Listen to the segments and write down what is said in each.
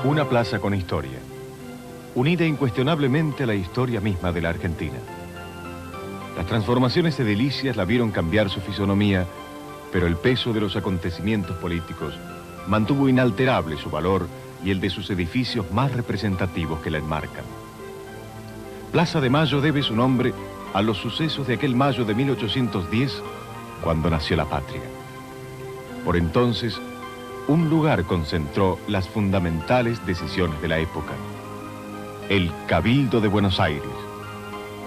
Una plaza con historia, unida incuestionablemente a la historia misma de la Argentina. Las transformaciones edilicias la vieron cambiar su fisonomía, pero el peso de los acontecimientos políticos mantuvo inalterable su valor y el de sus edificios más representativos que la enmarcan. Plaza de Mayo debe su nombre a los sucesos de aquel mayo de 1810, cuando nació la patria. Por entonces, un lugar concentró las fundamentales decisiones de la época. El Cabildo de Buenos Aires,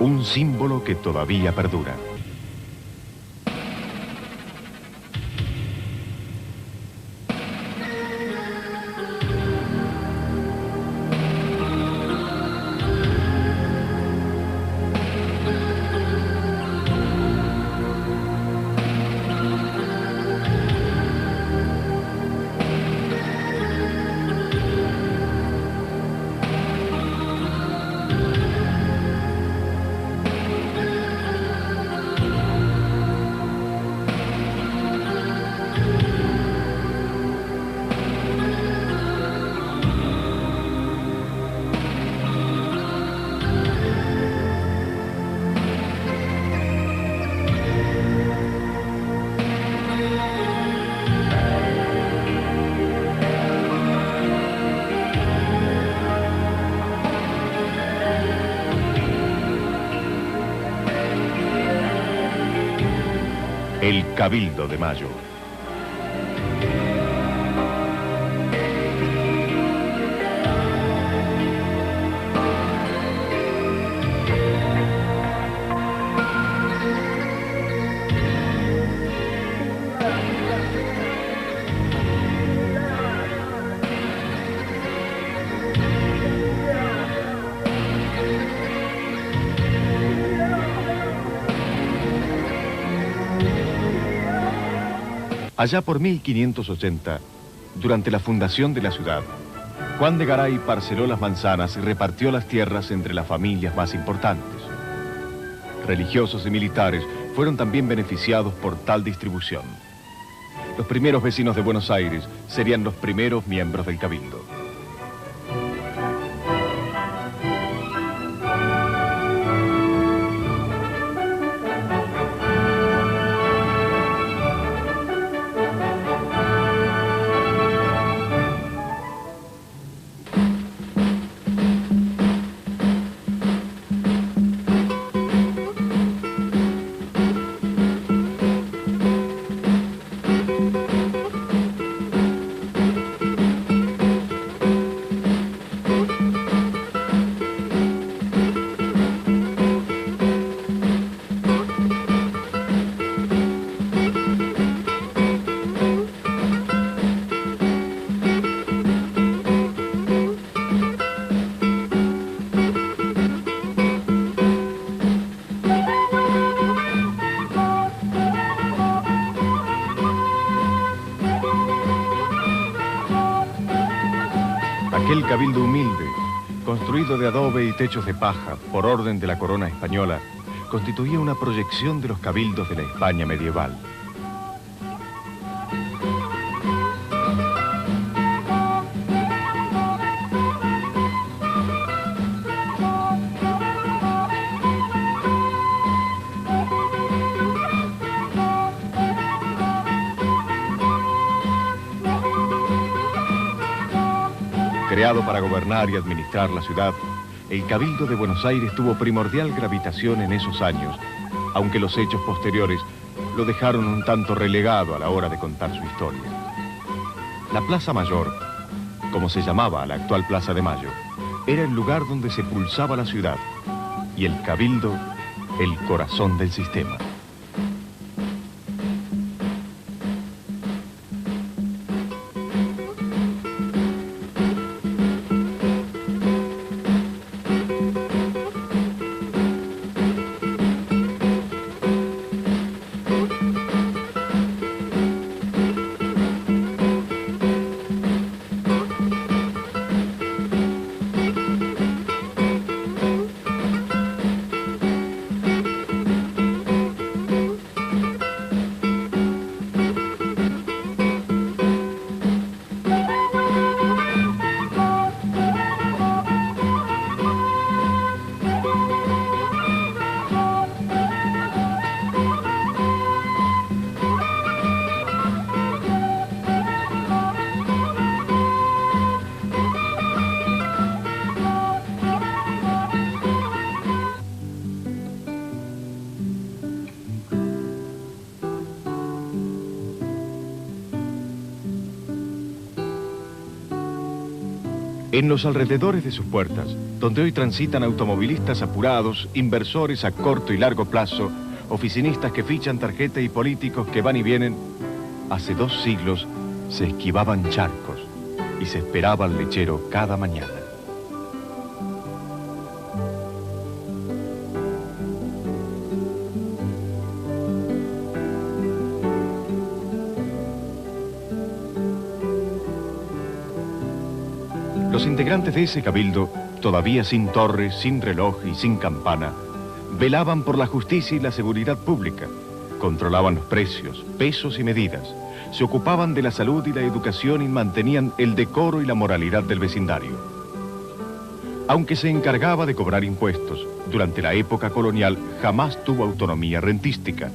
un símbolo que todavía perdura. El Cabildo de Mayo. Allá por 1580, durante la fundación de la ciudad, Juan de Garay parceló las manzanas y repartió las tierras entre las familias más importantes. Religiosos y militares fueron también beneficiados por tal distribución. Los primeros vecinos de Buenos Aires serían los primeros miembros del Cabildo. Aquel cabildo humilde, construido de adobe y techos de paja por orden de la corona española, constituía una proyección de los cabildos de la España medieval. Creado para gobernar y administrar la ciudad, el Cabildo de Buenos Aires tuvo primordial gravitación en esos años, aunque los hechos posteriores lo dejaron un tanto relegado a la hora de contar su historia. La Plaza Mayor, como se llamaba la actual Plaza de Mayo, era el lugar donde se pulsaba la ciudad, y el Cabildo, el corazón del sistema. En los alrededores de sus puertas, donde hoy transitan automovilistas apurados, inversores a corto y largo plazo, oficinistas que fichan tarjeta y políticos que van y vienen, hace 2 siglos se esquivaban charcos y se esperaba al lechero cada mañana. Los integrantes de ese cabildo, todavía sin torre, sin reloj y sin campana, velaban por la justicia y la seguridad pública, controlaban los precios, pesos y medidas, se ocupaban de la salud y la educación y mantenían el decoro y la moralidad del vecindario. Aunque se encargaba de cobrar impuestos, durante la época colonial jamás tuvo autonomía rentística.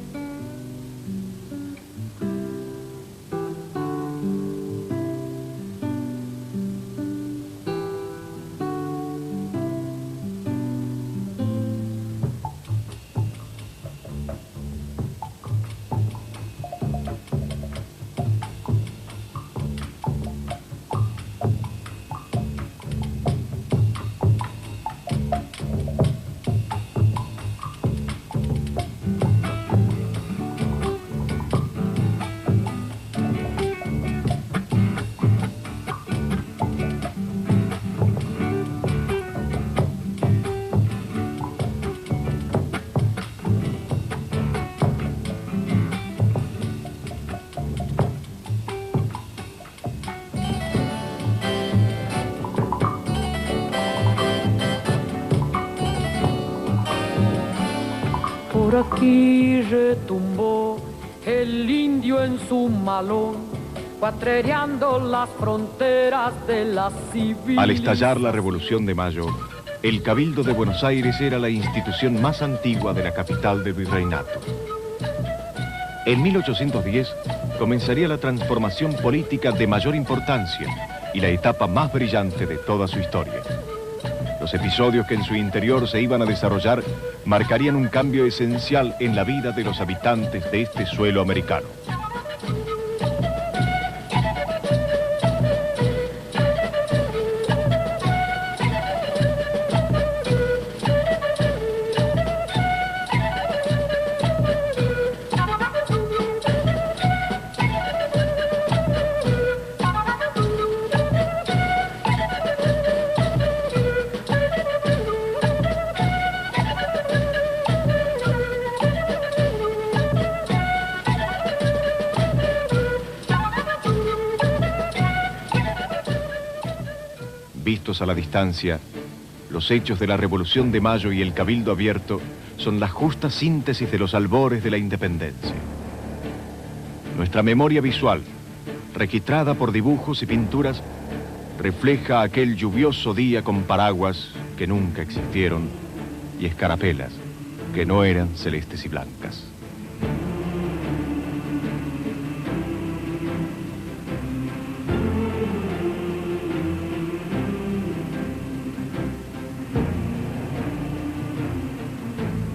Por aquí retumbó el indio en su malón, cuatrereando las fronteras de la civilización. Al estallar la Revolución de Mayo, el Cabildo de Buenos Aires era la institución más antigua de la capital del virreinato. En 1810 comenzaría la transformación política de mayor importancia y la etapa más brillante de toda su historia. Los episodios que en su interior se iban a desarrollar marcarían un cambio esencial en la vida de los habitantes de este suelo americano. Vistos a la distancia, los hechos de la Revolución de Mayo y el Cabildo Abierto son la justa síntesis de los albores de la independencia. Nuestra memoria visual, registrada por dibujos y pinturas, refleja aquel lluvioso día con paraguas que nunca existieron y escarapelas que no eran celestes y blancas.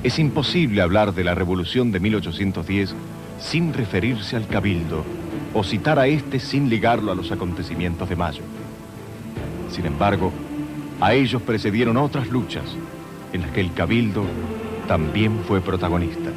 Es imposible hablar de la Revolución de 1810 sin referirse al Cabildo o citar a este sin ligarlo a los acontecimientos de Mayo. Sin embargo, a ellos precedieron otras luchas en las que el Cabildo también fue protagonista.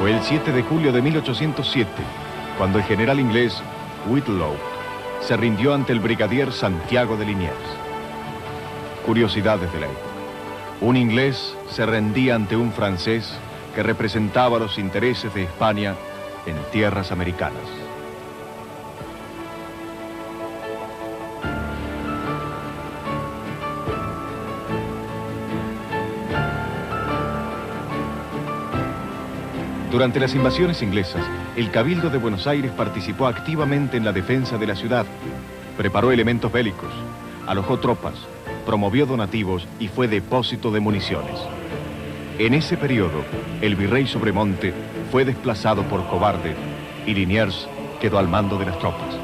Fue el 7 de julio de 1807, cuando el general inglés Whitlow se rindió ante el brigadier Santiago de Liniers. Curiosidades de la época. Un inglés se rendía ante un francés que representaba los intereses de España en tierras americanas. Durante las invasiones inglesas, el Cabildo de Buenos Aires participó activamente en la defensa de la ciudad, preparó elementos bélicos, alojó tropas, promovió donativos y fue depósito de municiones. En ese periodo, el virrey Sobremonte fue desplazado por cobarde y Liniers quedó al mando de las tropas.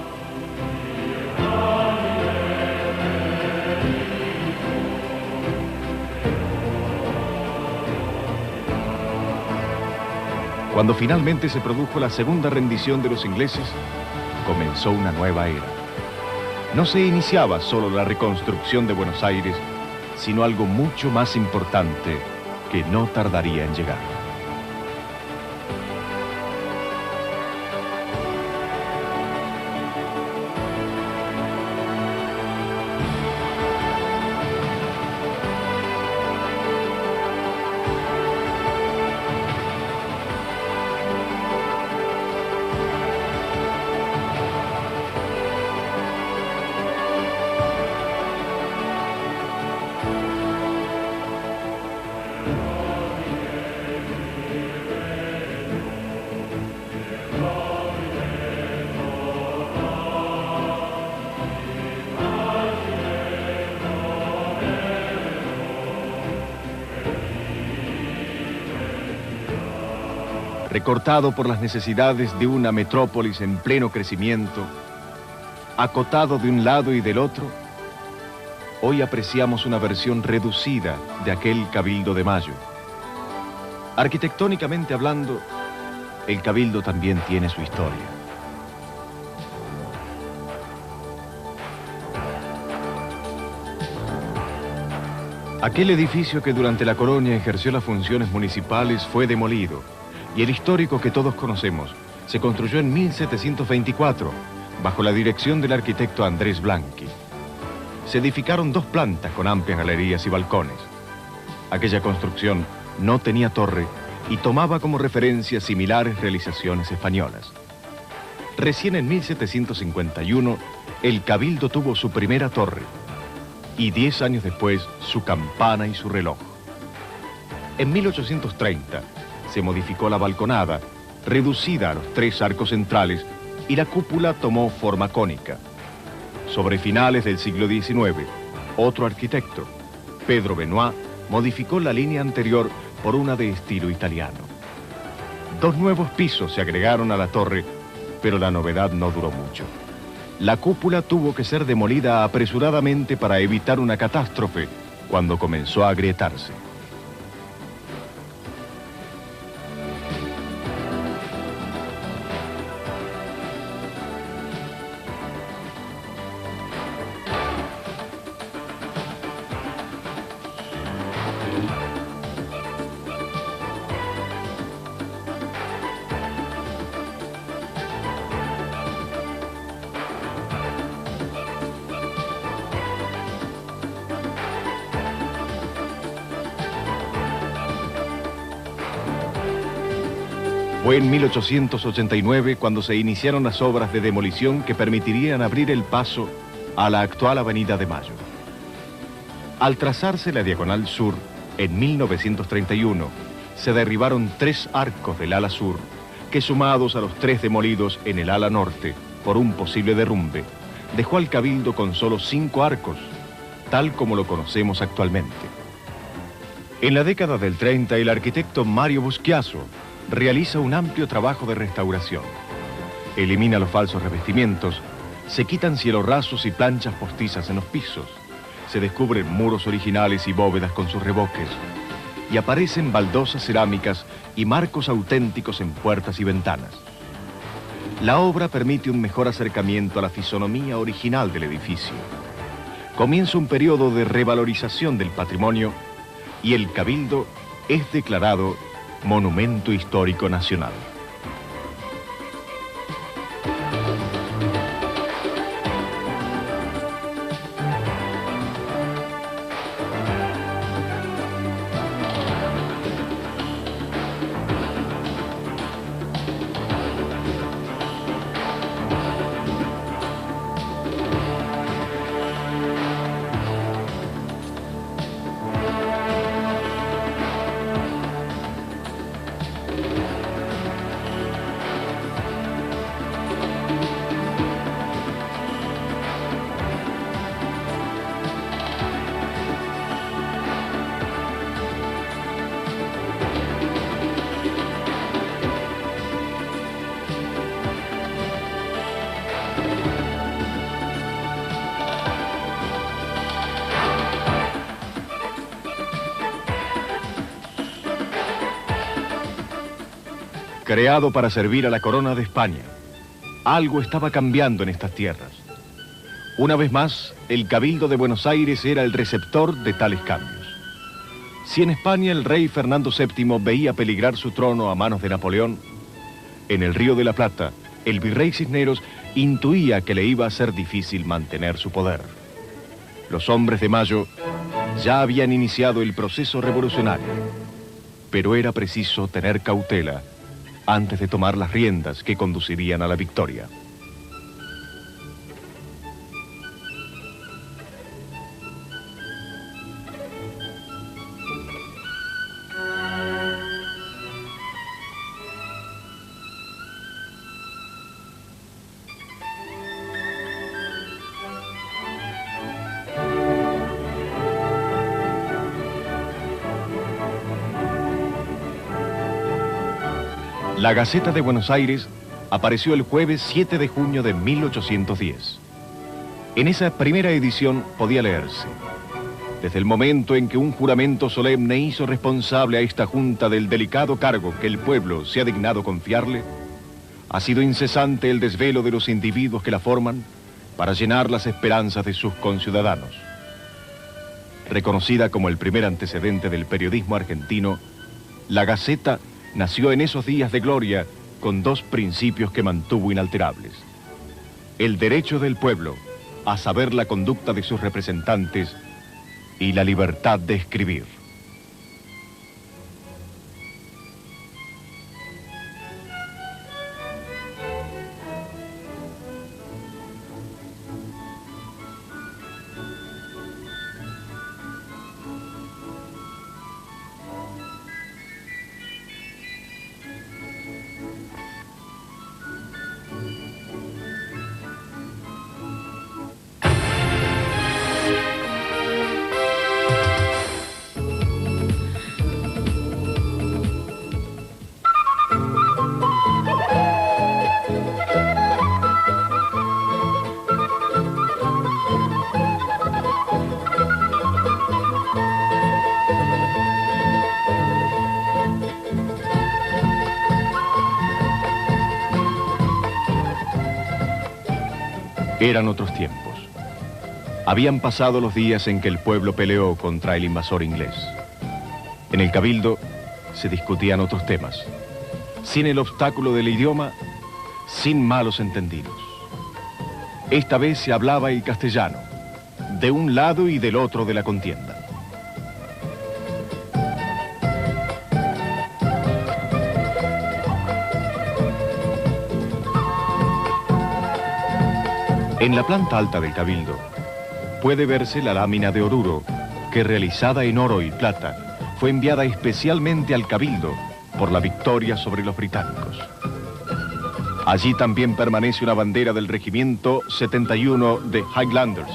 Cuando finalmente se produjo la segunda rendición de los ingleses, comenzó una nueva era. No se iniciaba solo la reconstrucción de Buenos Aires, sino algo mucho más importante que no tardaría en llegar. Recortado por las necesidades de una metrópolis en pleno crecimiento, acotado de un lado y del otro, hoy apreciamos una versión reducida de aquel Cabildo de Mayo. Arquitectónicamente hablando, el Cabildo también tiene su historia. Aquel edificio que durante la colonia ejerció las funciones municipales fue demolido, y el histórico que todos conocemos se construyó en 1724, bajo la dirección del arquitecto Andrés Blanqui. Se edificaron 2 plantas con amplias galerías y balcones. Aquella construcción no tenía torre y tomaba como referencia similares realizaciones españolas. Recién en 1751, el Cabildo tuvo su primera torre, y 10 años después, su campana y su reloj. En 1830, se modificó la balconada, reducida a los 3 arcos centrales, y la cúpula tomó forma cónica. Sobre finales del siglo XIX, otro arquitecto, Pedro Benoit, modificó la línea anterior por una de estilo italiano. 2 nuevos pisos se agregaron a la torre, pero la novedad no duró mucho. La cúpula tuvo que ser demolida apresuradamente para evitar una catástrofe cuando comenzó a agrietarse. Fue en 1889 cuando se iniciaron las obras de demolición que permitirían abrir el paso a la actual Avenida de Mayo. Al trazarse la diagonal sur, en 1931, se derribaron 3 arcos del ala sur, que sumados a los 3 demolidos en el ala norte por un posible derrumbe, dejó al Cabildo con solo 5 arcos, tal como lo conocemos actualmente. En la década del 30, el arquitecto Mario Buschiaso realiza un amplio trabajo de restauración. Elimina los falsos revestimientos, se quitan cielos rasos y planchas postizas en los pisos, se descubren muros originales y bóvedas con sus revoques, y aparecen baldosas cerámicas y marcos auténticos en puertas y ventanas. La obra permite un mejor acercamiento a la fisonomía original del edificio. Comienza un periodo de revalorización del patrimonio y el Cabildo es declarado monumento histórico nacional. Creado para servir a la corona de España, algo estaba cambiando en estas tierras. Una vez más, el Cabildo de Buenos Aires era el receptor de tales cambios. Si en España el rey Fernando VII veía peligrar su trono a manos de Napoleón, en el Río de la Plata, el virrey Cisneros intuía que le iba a ser difícil mantener su poder. Los hombres de Mayo ya habían iniciado el proceso revolucionario, pero era preciso tener cautela antes de tomar las riendas que conducirían a la victoria. La Gaceta de Buenos Aires apareció el jueves 7 de junio de 1810. En esa primera edición podía leerse: desde el momento en que un juramento solemne hizo responsable a esta Junta del delicado cargo que el pueblo se ha dignado confiarle, ha sido incesante el desvelo de los individuos que la forman para llenar las esperanzas de sus conciudadanos. Reconocida como el primer antecedente del periodismo argentino, la Gaceta nació en esos días de gloria con dos principios que mantuvo inalterables: el derecho del pueblo a saber la conducta de sus representantes y la libertad de escribir. Eran otros tiempos. Habían pasado los días en que el pueblo peleó contra el invasor inglés. En el Cabildo se discutían otros temas, sin el obstáculo del idioma, sin malos entendidos. Esta vez se hablaba el castellano, de un lado y del otro de la contienda. En la planta alta del Cabildo puede verse la lámina de Oruro, que realizada en oro y plata, fue enviada especialmente al Cabildo por la victoria sobre los británicos. Allí también permanece una bandera del Regimiento 71 de Highlanders,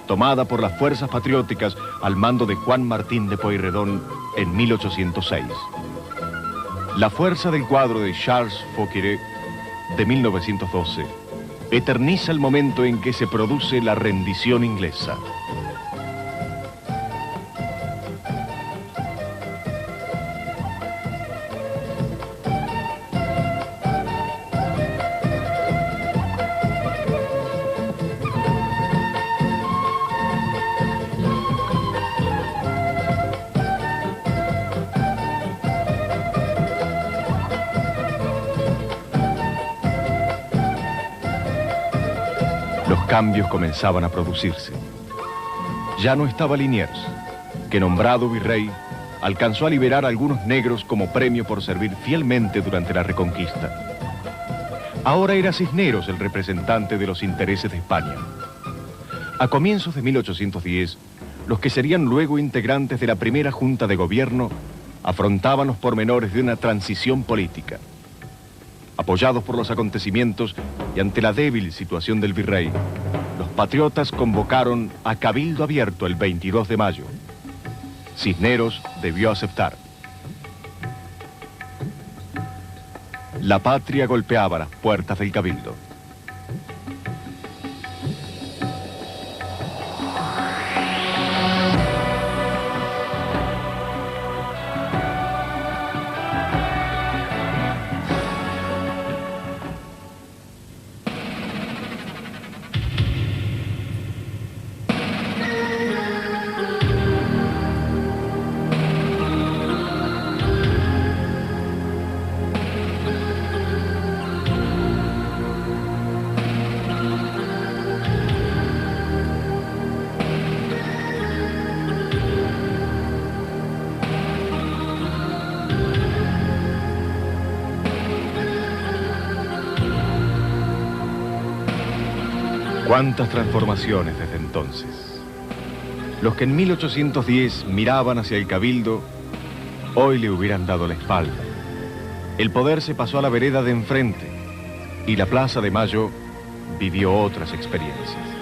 tomada por las fuerzas patrióticas al mando de Juan Martín de Pueyrredón en 1806. La fuerza del cuadro de Charles Fouquet de 1912 eterniza el momento en que se produce la rendición inglesa. cambios comenzaban a producirse. Ya no estaba Liniers, que nombrado virrey, alcanzó a liberar a algunos negros como premio por servir fielmente durante la Reconquista. Ahora era Cisneros el representante de los intereses de España. A comienzos de 1810, los que serían luego integrantes de la primera Junta de Gobierno afrontaban los pormenores de una transición política. Apoyados por los acontecimientos y ante la débil situación del virrey, los patriotas convocaron a cabildo abierto el 22 de mayo. Cisneros debió aceptar. La patria golpeaba las puertas del cabildo. ¿Cuántas transformaciones desde entonces? Los que en 1810 miraban hacia el cabildo, hoy le hubieran dado la espalda. El poder se pasó a la vereda de enfrente y la Plaza de Mayo vivió otras experiencias.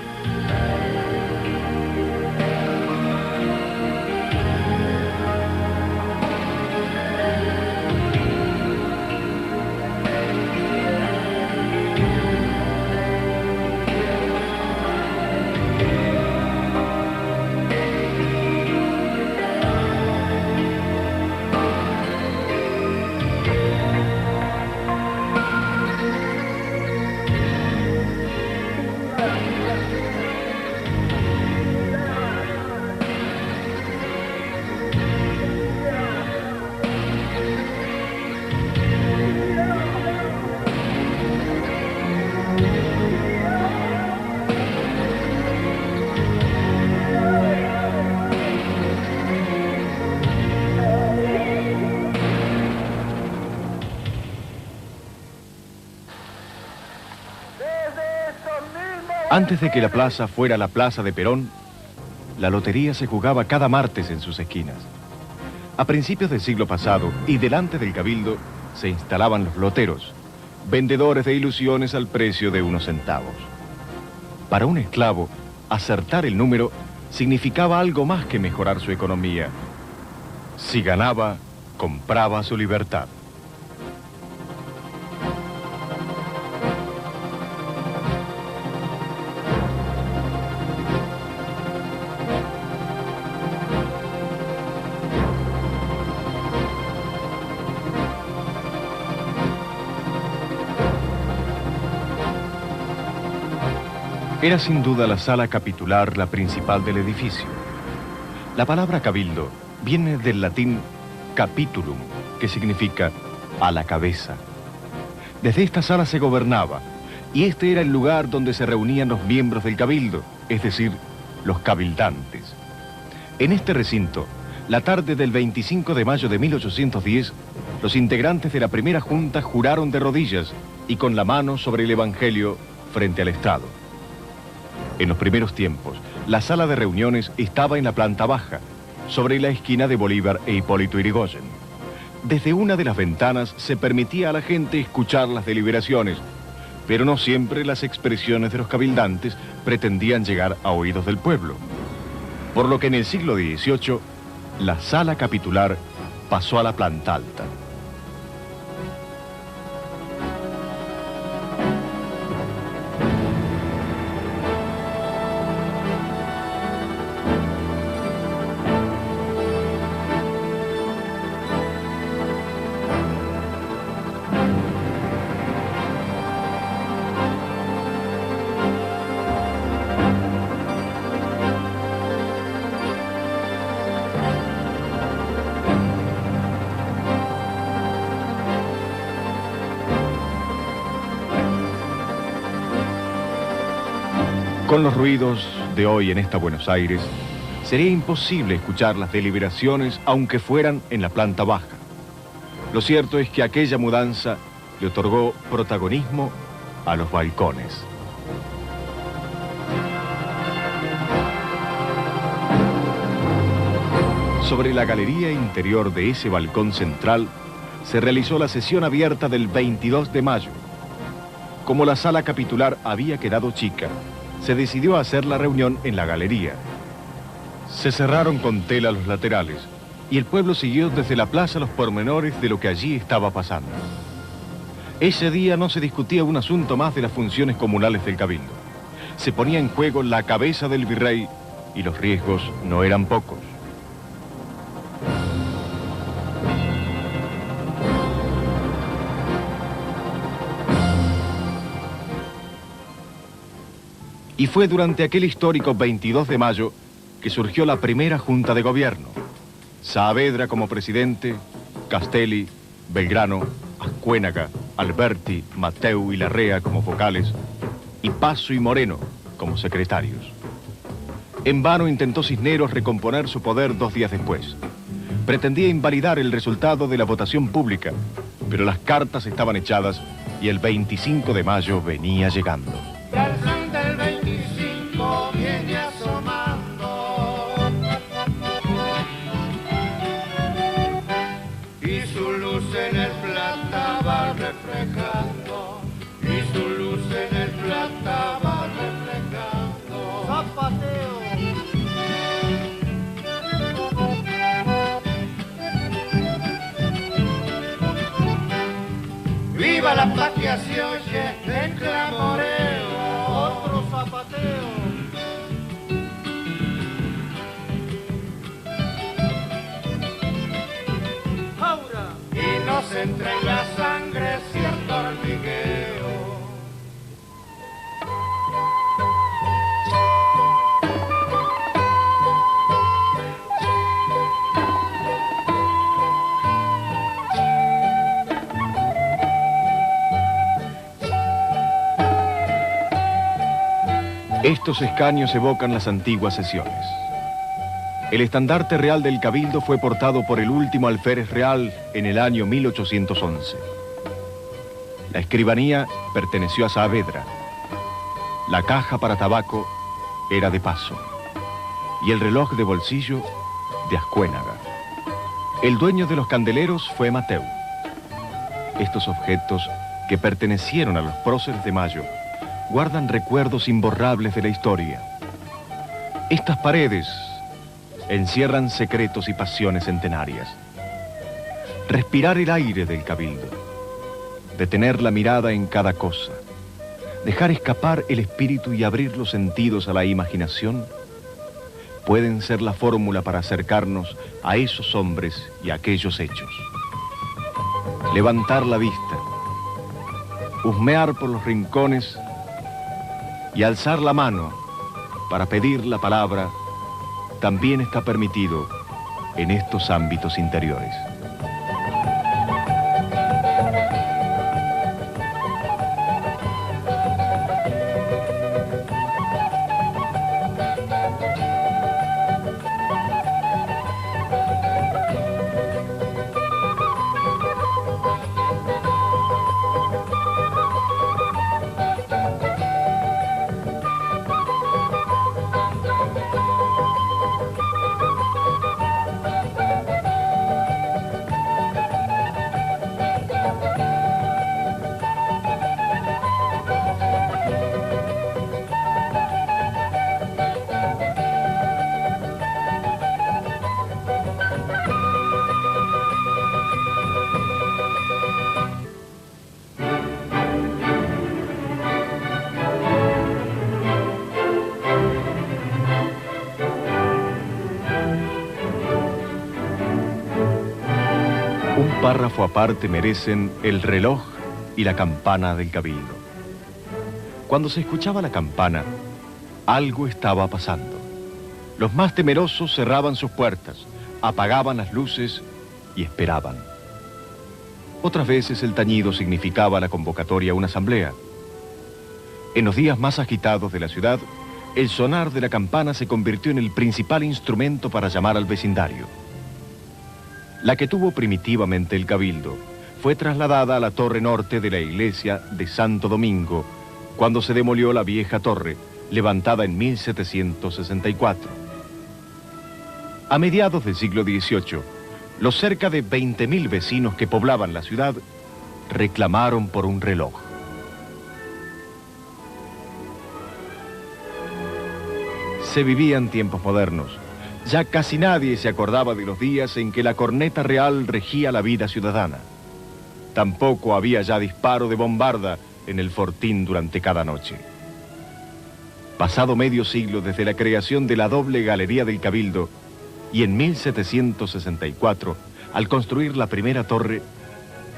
Antes de que la plaza fuera la Plaza de Perón, la lotería se jugaba cada martes en sus esquinas. A principios del siglo pasado y delante del cabildo se instalaban los loteros, vendedores de ilusiones al precio de unos centavos. Para un esclavo, acertar el número significaba algo más que mejorar su economía. Si ganaba, compraba su libertad. Era sin duda la sala capitular la principal del edificio. La palabra cabildo viene del latín capitulum, que significa a la cabeza. Desde esta sala se gobernaba, y este era el lugar donde se reunían los miembros del cabildo, es decir, los cabildantes. En este recinto, la tarde del 25 de mayo de 1810, los integrantes de la primera junta juraron de rodillas y con la mano sobre el Evangelio frente al estrado. En los primeros tiempos, la sala de reuniones estaba en la planta baja, sobre la esquina de Bolívar e Hipólito Yrigoyen. Desde una de las ventanas se permitía a la gente escuchar las deliberaciones, pero no siempre las expresiones de los cabildantes pretendían llegar a oídos del pueblo. Por lo que en el siglo XVIII, la sala capitular pasó a la planta alta. Con los ruidos de hoy en esta Buenos Aires, sería imposible escuchar las deliberaciones aunque fueran en la planta baja. Lo cierto es que aquella mudanza le otorgó protagonismo a los balcones. Sobre la galería interior de ese balcón central se realizó la sesión abierta del 22 de mayo. Como la sala capitular había quedado chica, se decidió hacer la reunión en la galería. Se cerraron con tela los laterales y el pueblo siguió desde la plaza los pormenores de lo que allí estaba pasando. Ese día no se discutía un asunto más de las funciones comunales del cabildo. Se ponía en juego la cabeza del virrey y los riesgos no eran pocos. Y fue durante aquel histórico 22 de mayo que surgió la primera Junta de Gobierno. Saavedra como presidente, Castelli, Belgrano, Ascuénaga, Alberti, Mateu y Larrea como vocales, y Paso y Moreno como secretarios. En vano intentó Cisneros recomponer su poder 2 días después. Pretendía invalidar el resultado de la votación pública, pero las cartas estaban echadas y el 25 de mayo venía llegando. Viene asomando y su luz en el plata va reflejando, y su luz en el plata va reflejando. Zapateo. Viva la patria, se oye el clamoreo, otro zapateo. Y nos entra en la sangre cierto hormigueo. Estos escaños evocan las antiguas sesiones. El estandarte real del Cabildo fue portado por el último alférez real en el año 1811. La escribanía perteneció a Saavedra. La caja para tabaco era de Paso. Y el reloj de bolsillo de Ascuénaga. El dueño de los candeleros fue Mateu. Estos objetos, que pertenecieron a los próceres de Mayo, guardan recuerdos imborrables de la historia. Estas paredes encierran secretos y pasiones centenarias. Respirar el aire del Cabildo, detener la mirada en cada cosa, dejar escapar el espíritu y abrir los sentidos a la imaginación, pueden ser la fórmula para acercarnos a esos hombres y a aquellos hechos. Levantar la vista, husmear por los rincones y alzar la mano para pedir la palabra también está permitido en estos ámbitos interiores. Un párrafo aparte merecen el reloj y la campana del Cabildo. Cuando se escuchaba la campana, algo estaba pasando. Los más temerosos cerraban sus puertas, apagaban las luces y esperaban. Otras veces el tañido significaba la convocatoria a una asamblea. En los días más agitados de la ciudad, el sonar de la campana se convirtió en el principal instrumento para llamar al vecindario. La que tuvo primitivamente el cabildo fue trasladada a la torre norte de la iglesia de Santo Domingo, cuando se demolió la vieja torre, levantada en 1764. A mediados del siglo XVIII, los cerca de 20.000 vecinos que poblaban la ciudad reclamaron por un reloj. Se vivían tiempos modernos. Ya casi nadie se acordaba de los días en que la corneta real regía la vida ciudadana. Tampoco había ya disparo de bombarda en el fortín durante cada noche. Pasado medio siglo desde la creación de la doble galería del Cabildo, y en 1764, al construir la primera torre,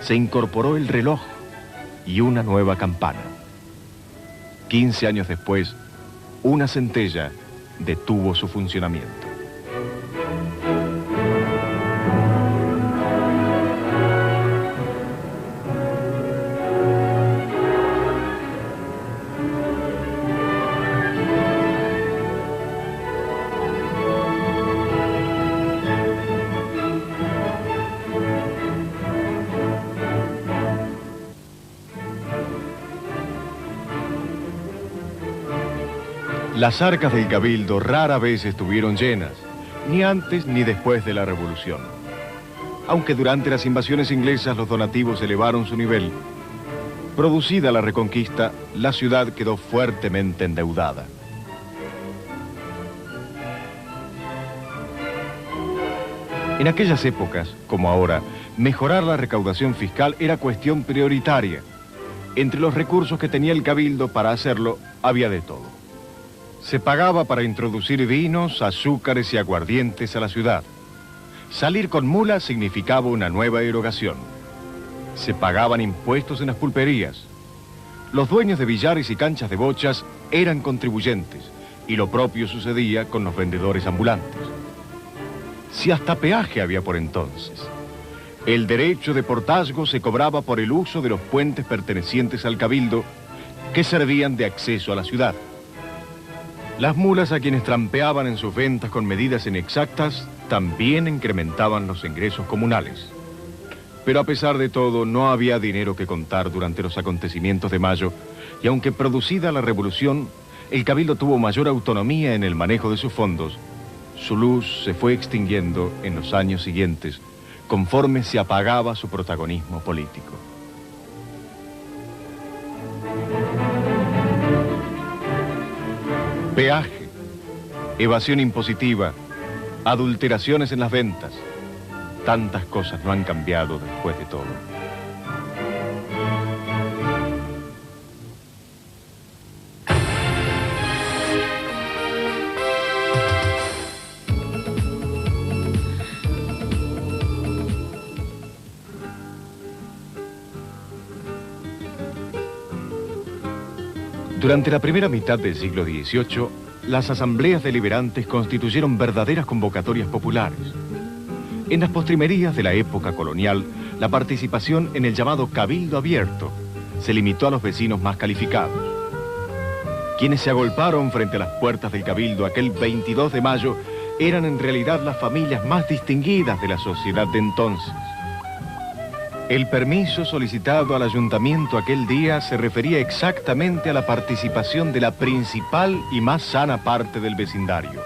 se incorporó el reloj y una nueva campana. 15 años después, una centella detuvo su funcionamiento. Las arcas del Cabildo rara vez estuvieron llenas, ni antes ni después de la Revolución. Aunque durante las invasiones inglesas los donativos elevaron su nivel, producida la Reconquista, la ciudad quedó fuertemente endeudada. En aquellas épocas, como ahora, mejorar la recaudación fiscal era cuestión prioritaria. Entre los recursos que tenía el Cabildo para hacerlo, había de todo. Se pagaba para introducir vinos, azúcares y aguardientes a la ciudad. Salir con mulas significaba una nueva erogación. Se pagaban impuestos en las pulperías. Los dueños de billares y canchas de bochas eran contribuyentes, y lo propio sucedía con los vendedores ambulantes. Si hasta peaje había por entonces. El derecho de portazgo se cobraba por el uso de los puentes pertenecientes al Cabildo, que servían de acceso a la ciudad. Las mulas, a quienes trampeaban en sus ventas con medidas inexactas, también incrementaban los ingresos comunales. Pero a pesar de todo, no había dinero que contar durante los acontecimientos de mayo, y aunque producida la revolución, el Cabildo tuvo mayor autonomía en el manejo de sus fondos. Su luz se fue extinguiendo en los años siguientes, conforme se apagaba su protagonismo político. Peaje, evasión impositiva, adulteraciones en las ventas. Tantas cosas no han cambiado después de todo. Durante la primera mitad del siglo XVIII, las asambleas deliberantes constituyeron verdaderas convocatorias populares. En las postrimerías de la época colonial, la participación en el llamado Cabildo Abierto se limitó a los vecinos más calificados. Quienes se agolparon frente a las puertas del Cabildo aquel 22 de mayo eran en realidad las familias más distinguidas de la sociedad de entonces. El permiso solicitado al ayuntamiento aquel día se refería exactamente a la participación de la principal y más sana parte del vecindario.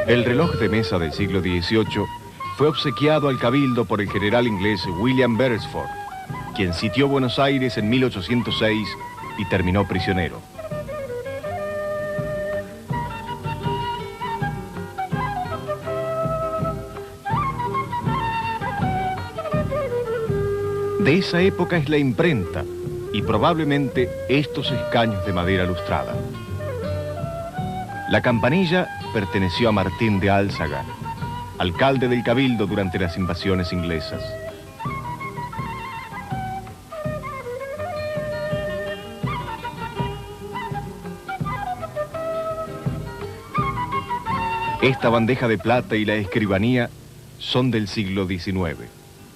El reloj de mesa del siglo XVIII fue obsequiado al Cabildo por el general inglés William Beresford, quien sitió Buenos Aires en 1806 y terminó prisionero. De esa época es la imprenta y probablemente estos escaños de madera lustrada. La campanilla perteneció a Martín de Álzaga, alcalde del Cabildo durante las invasiones inglesas. Esta bandeja de plata y la escribanía son del siglo XIX,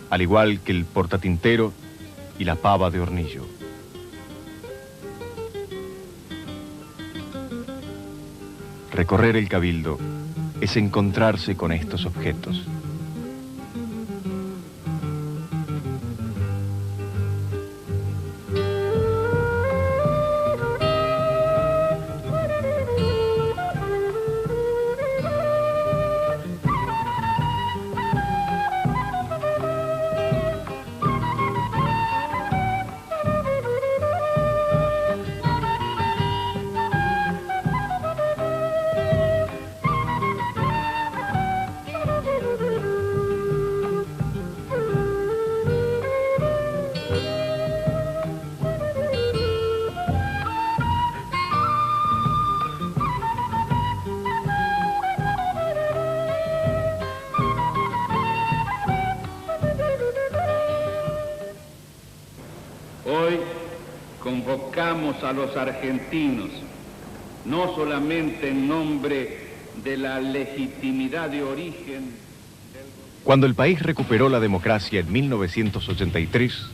al igual que el portatintero y la pava de hornillo. Recorrer el Cabildo es encontrarse con estos objetos. Hoy convocamos a los argentinos, no solamente en nombre de la legitimidad de origen. Cuando el país recuperó la democracia en 1983,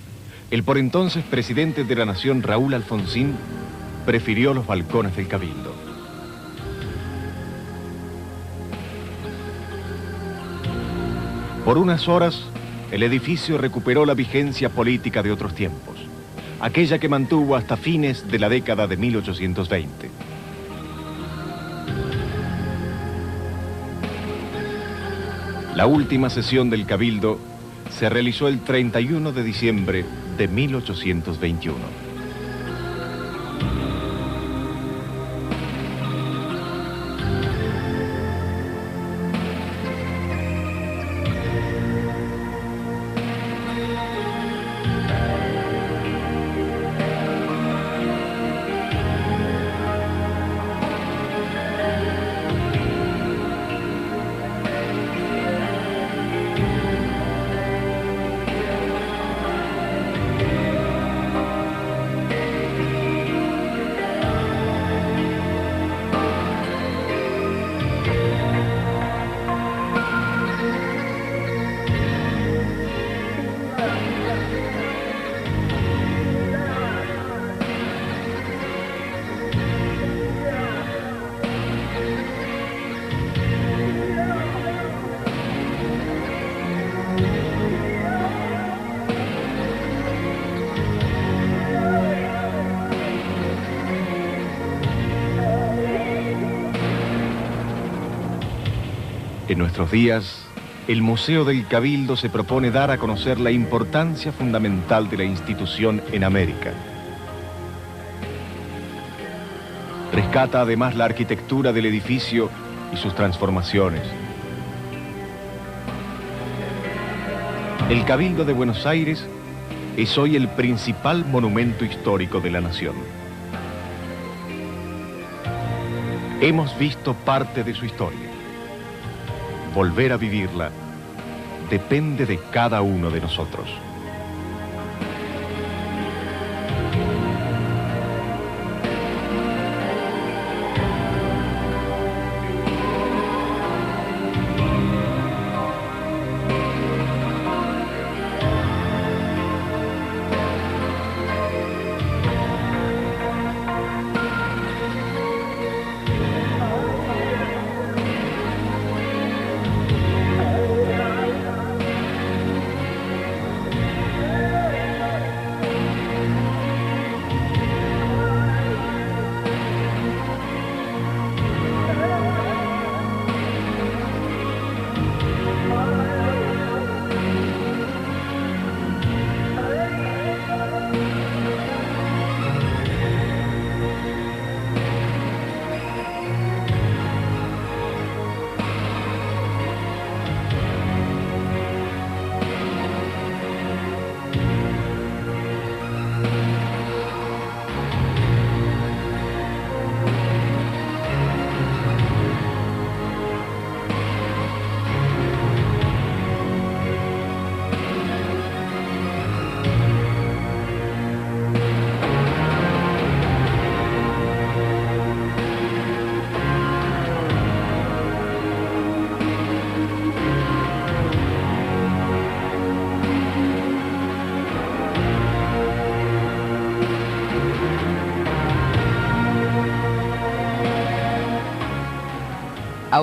el por entonces presidente de la nación, Raúl Alfonsín, prefirió los balcones del Cabildo. Por unas horas, el edificio recuperó la vigencia política de otros tiempos, aquella que mantuvo hasta fines de la década de 1820. La última sesión del Cabildo se realizó el 31 de diciembre de 1821. En nuestros días, el Museo del Cabildo se propone dar a conocer la importancia fundamental de la institución en América. Rescata además la arquitectura del edificio y sus transformaciones. El Cabildo de Buenos Aires es hoy el principal monumento histórico de la nación. Hemos visto parte de su historia. Volver a vivirla depende de cada uno de nosotros.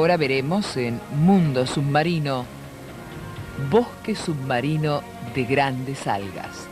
Ahora veremos en Mundo Submarino, bosque submarino de grandes algas.